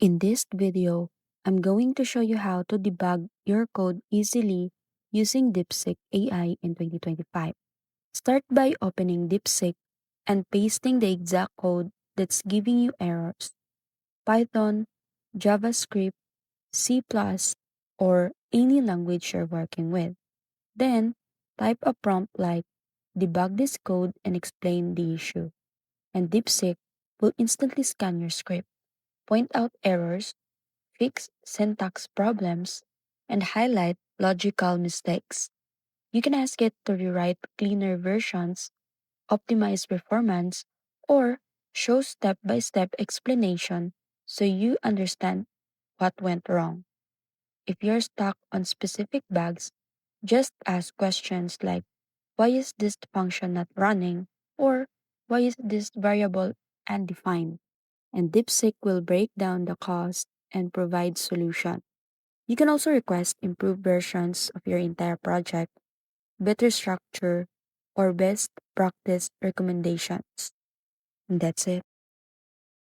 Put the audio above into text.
In this video, I'm going to show you how to debug your code easily using DeepSeek AI in 2025. Start by opening DeepSeek and pasting the exact code that's giving you errors. Python, JavaScript, C++, or any language you're working with. Then, type a prompt like debug this code and explain the issue. And DeepSeek will instantly scan your script, point out errors, fix syntax problems, and highlight logical mistakes. You can ask it to rewrite cleaner versions, optimize performance, or show step by step explanation so you understand what went wrong. If you're stuck on specific bugs, just ask questions like why is this function not running? Or why is this variable undefined? And DeepSeek will break down the cause and provide solution. You can also request improved versions of your entire project, better structure, or best practice recommendations. And that's it.